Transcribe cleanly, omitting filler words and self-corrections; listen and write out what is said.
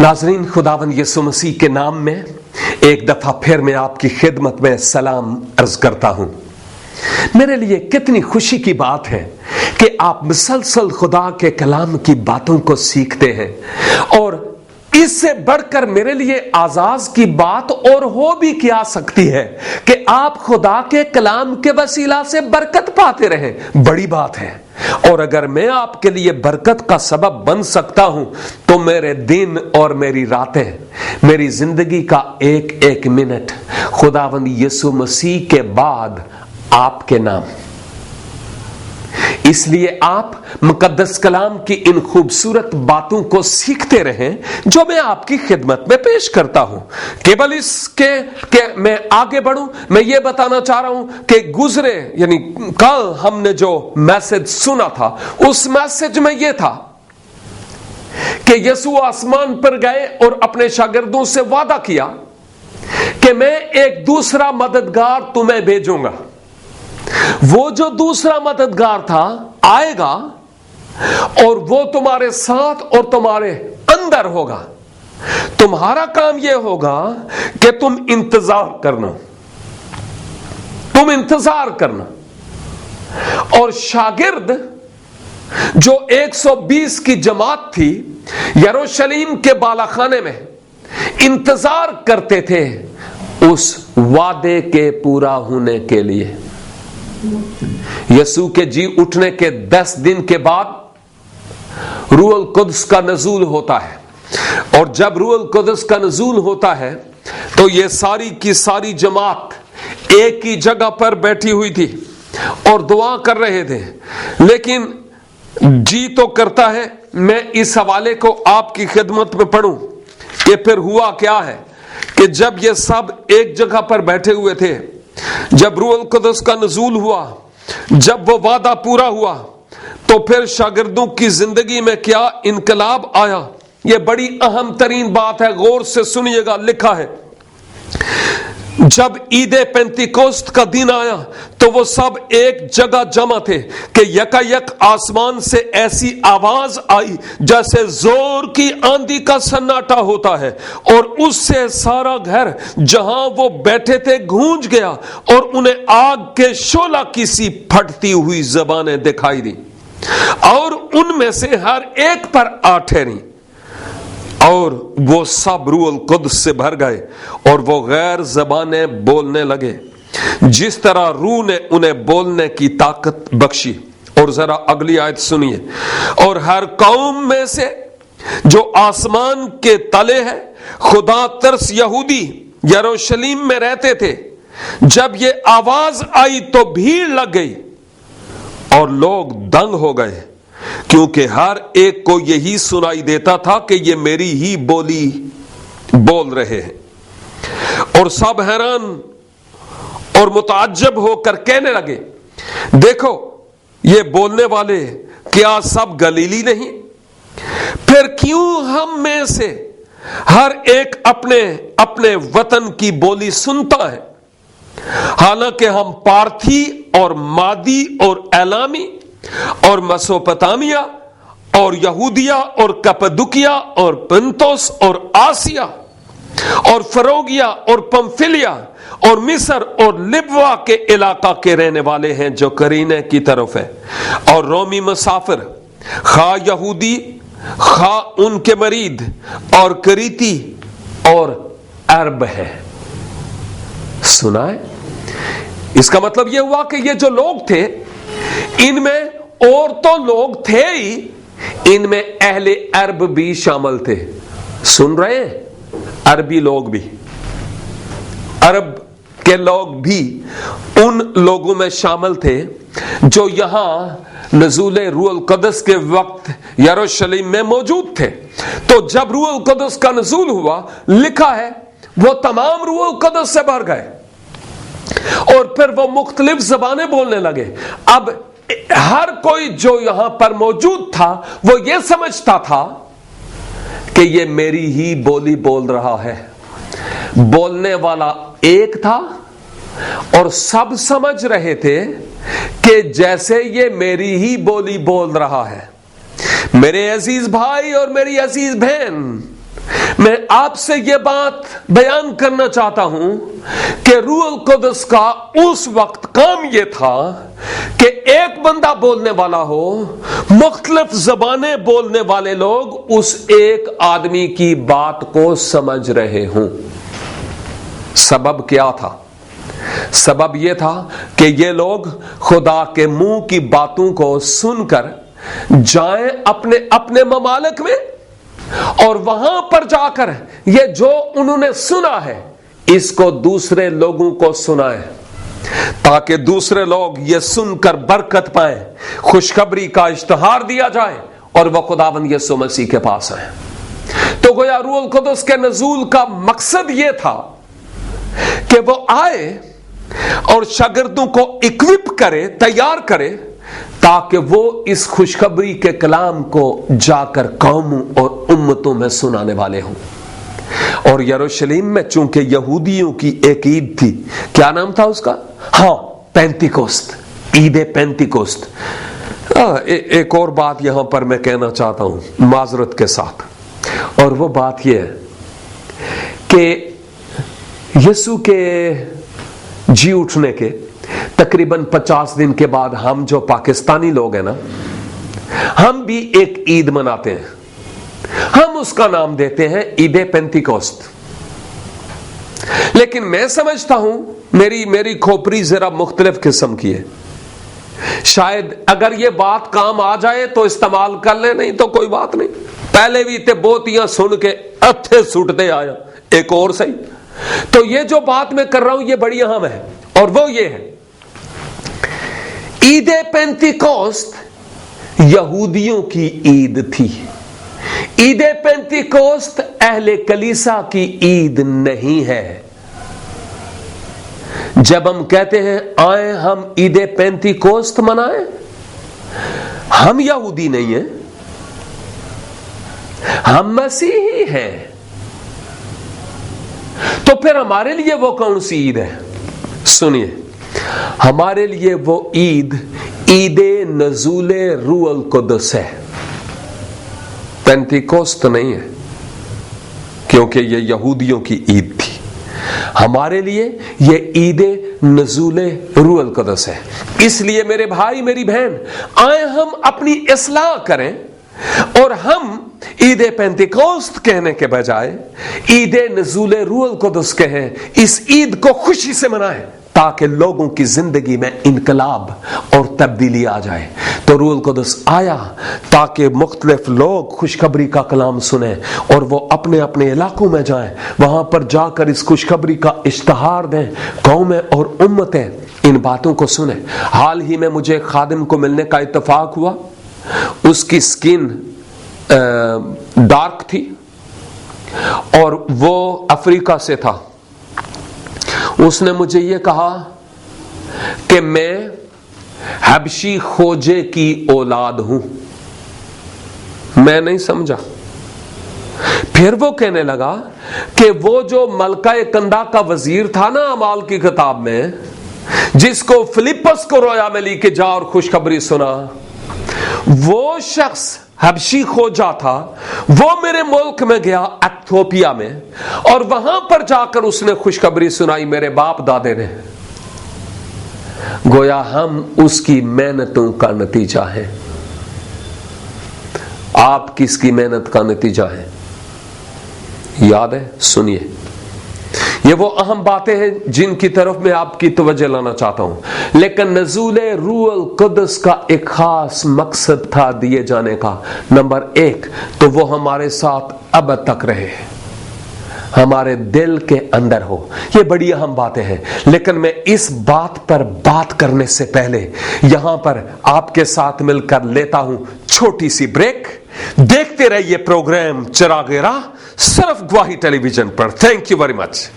नाज़रीन, खुदावंद यीशु मसीह के नाम में एक दफा फिर मैं आपकी खिदमत में सलाम अर्ज करता हूं। मेरे लिए कितनी खुशी की बात है कि आप मुसलसल खुदा के कलाम की बातों को सीखते हैं, और इससे बढ़कर मेरे लिए आजाज की बात और हो भी क्या सकती है कि आप खुदा के कलाम के वसीला से बरकत पाते रहें। बड़ी बात है। और अगर मैं आपके लिए बरकत का सबब बन सकता हूं तो मेरे दिन और मेरी रातें, मेरी जिंदगी का एक एक मिनट खुदावंद यीशु मसीह के बाद आपके नाम। इसलिए आप मुकद्दस कलाम की इन खूबसूरत बातों को सीखते रहें जो मैं आपकी खिदमत में पेश करता हूं। केवल इसके मैं आगे बढ़ूं, मैं ये बताना चाह रहा हूं कि गुजरे यानी कल हमने जो मैसेज सुना था, उस मैसेज में यह था कि यीशु आसमान पर गए और अपने शागिर्दों से वादा किया कि मैं एक दूसरा मददगार तुम्हें भेजूंगा। वो जो दूसरा मददगार था आएगा और वो तुम्हारे साथ और तुम्हारे अंदर होगा। तुम्हारा काम यह होगा कि तुम इंतजार करना। और शागिर्द जो 120 की जमात थी यरूशलेम के बालाखाने में इंतजार करते थे उस वादे के पूरा होने के लिए। यीशु के जी उठने के 10 दिन के बाद रूहुल कुद्स का नज़ूल होता है, और जब रूहुल कुद्स का नज़ूल होता है तो ये सारी की सारी जमात एक ही जगह पर बैठी हुई थी और दुआ कर रहे थे। लेकिन जी तो करता है मैं इस हवाले को आपकी खिदमत में पढ़ूं कि फिर हुआ क्या है कि जब ये सब एक जगह पर बैठे हुए थे, जब रूहुल कुद्स का नज़ूल हुआ, जब वो वादा पूरा हुआ, तो फिर शागिर्दों की जिंदगी में क्या इनकलाब आया। ये बड़ी अहम तरीन बात है, गौर से सुनिएगा। लिखा है जब ईद पेंतिकोस्त का दिन आया तो वो सब एक जगह जमा थे कि यकायक आसमान से ऐसी आवाज आई जैसे जोर की आंधी का सन्नाटा होता है, और उससे सारा घर जहां वो बैठे थे गूंज गया, और उन्हें आग के शोला की सी फटती हुई जबानें दिखाई दी, और उनमें से हर एक पर आ ठहरी, और वो सब रूहुल कुद्स से भर गए और वो गैर ज़बानें बोलने लगे जिस तरह रूह ने उन्हें बोलने की ताकत बख्शी। और जरा अगली आयत सुनिए। और हर कौम में से जो आसमान के तले है खुदा तरस यहूदी यरूशलेम में रहते थे, जब ये आवाज आई तो भीड़ लग गई और लोग दंग हो गए, क्योंकि हर एक को यही सुनाई देता था कि ये मेरी ही बोली बोल रहे हैं। और सब हैरान और मुताज्जब होकर कहने लगे, देखो ये बोलने वाले क्या सब गलीली नहीं? फिर क्यों हम में से हर एक अपने अपने वतन की बोली सुनता है? हालांकि हम पार्थी और मादी और एलामी और मसोपोटामिया और यहूदिया और कप्पदुकिया और पंतोस और आसिया और फरोगिया और पंफिलिया और मिस्र और लिब्वा के इलाका के रहने वाले हैं जो करीने की तरफ है, और रोमी मुसाफिर, खा यहूदी खा उनके मरीद, और करीती और अरब है। सुना है? इसका मतलब यह हुआ कि ये जो लोग थे इनमें और तो लोग थे ही, इनमें अहले अरब भी शामिल थे। सुन रहे हैं? अरबी लोग भी, अरब के लोग भी उन लोगों में शामिल थे जो यहां नज़ूल रूहुल कुद्स के वक्त यरूशलेम में मौजूद थे। तो जब रूहुल कुद्स का नज़ूल हुआ, लिखा है वो तमाम रूहुल कुद्स से भर गए और फिर वो मुख्तलिफ ज़बानें बोलने लगे। अब हर कोई जो यहां पर मौजूद था वो ये समझता था कि ये मेरी ही बोली बोल रहा है। बोलने वाला एक था और सब समझ रहे थे कि जैसे ये मेरी ही बोली बोल रहा है। मेरे अजीज भाई और मेरी अजीज बहन, میں آپ سے یہ بات بیان کرنا چاہتا ہوں کہ روح القدس کا اس وقت کام یہ تھا کہ ایک بندہ بولنے والا ہو، مختلف زبانیں بولنے والے لوگ اس ایک آدمی کی بات کو سمجھ رہے ہوں۔ سبب کیا تھا؟ سبب یہ تھا کہ یہ لوگ خدا کے منہ کی باتوں کو سن کر جائیں اپنے اپنے ممالک میں، اور وہاں پر جا کر یہ جو انہوں نے سنا ہے اس کو دوسرے لوگوں کو سنائیں، تاکہ دوسرے لوگ یہ سن کر برکت پائیں، خوشخبری کا اشتہار دیا جائے اور وہ خداوند یسوع مسیح کے پاس آئیں۔ تو گویا روح القدس کے نزول کا مقصد یہ تھا کہ وہ آئے اور شاگردوں کو اکوپ کرے، تیار کرے، تاکہ وہ اس خوشخبری کے کلام کو جا کر قوموں اور امتوں میں سنانے والے ہوں۔ اور یروشلم میں چونکہ یہودیوں کی ایک عید تھی، کیا نام تھا اس کا؟ پینتیکوست، عید پینتیکوست۔ ایک اور بات یہاں پر میں کہنا چاہتا ہوں معذرت کے ساتھ، اور وہ بات یہ ہے کہ یسوع کے جی اٹھنے کے تقریباً 50 دن کے بعد ہم جو پاکستانی لوگ ہیں نا، ہم بھی ایک عید مناتے ہیں، ہم اس کا نام دیتے ہیں عید پینتیکوست۔ لیکن میں سمجھتا ہوں میری کھوپڑی ذرا مختلف قسم کی ہے، شاید اگر یہ بات کام آ جائے تو استعمال کر لیں، نہیں تو کوئی بات نہیں۔ پہلے بھی تے بوتیاں سن کے اتھے سٹتے آیا، ایک اور صحیح۔ تو یہ جو بات میں کر رہا ہوں یہ بڑی اہم ہے، اور وہ یہ ہے، عید پینتیکوست یہودیوں کی عید تھی۔ عید پینتیکوست اہل کلیسا کی عید نہیں ہے۔ جب ہم کہتے ہیں آئیں ہم عید پینتیکوست منائیں، ہم یہودی نہیں ہیں، ہم مسیحی ہیں۔ تو پھر ہمارے لیے وہ کون سی عید ہے؟ سنیے، ہمارے لیے وہ عید نزول روح القدس ہے، پینتیکوست نہیں ہے، کیونکہ یہ یہودیوں کی عید تھی۔ ہمارے لیے یہ عید نزول روح القدس ہے۔ اس لیے میرے بھائی میری بہن، آئیں ہم اپنی اصلاح کریں اور ہم عید پینتیکوست کہنے کے بجائے عید نزول روح القدس کہیں، اس عید کو خوشی سے منائیں تاکہ لوگوں کی زندگی میں انقلاب اور تبدیلی آ جائے۔ تو روح القدس آیا تاکہ مختلف لوگ خوشخبری کا کلام سنیں اور وہ اپنے اپنے علاقوں میں جائیں، وہاں پر جا کر اس خوشخبری کا اشتہار دیں، قومیں اور امتیں ان باتوں کو سنیں۔ حال ہی میں مجھے ایک خادم کو ملنے کا اتفاق ہوا، اس کی سکن ڈارک تھی اور وہ افریقہ سے تھا۔ اس نے مجھے یہ کہا کہ میں حبشی خوجے کی اولاد ہوں۔ میں نہیں سمجھا۔ پھر وہ کہنے لگا کہ وہ جو ملکہ کندہ کا وزیر تھا نا اعمال کی کتاب میں، جس کو فلپس کو رویا میں لی کے جا اور خوشخبری سنا، وہ شخص حبشی خوجا تھا، وہ میرے ملک میں گیا ایتھوپیا میں، اور وہاں پر جا کر اس نے خوشخبری سنائی میرے باپ دادے نے۔ گویا ہم اس کی محنتوں کا نتیجہ ہیں۔ آپ کس کی محنت کا نتیجہ ہیں؟ یاد ہے؟ سنیے، یہ وہ اہم باتیں ہیں جن کی طرف میں آپ کی توجہ لانا چاہتا ہوں۔ لیکن نزول روح القدس کا ایک خاص مقصد تھا دیے جانے کا۔ نمبر 1 تو وہ ہمارے ساتھ اب تک رہے، ہمارے دل کے اندر ہو۔ یہ بڑی اہم باتیں ہیں، لیکن میں اس بات پر بات کرنے سے پہلے یہاں پر آپ کے ساتھ مل کر لیتا ہوں چھوٹی سی بریک۔ دیکھتے رہیے پروگرام چراغ راہ صرف گواہی ٹیلی ویژن پر۔ Thank you very much.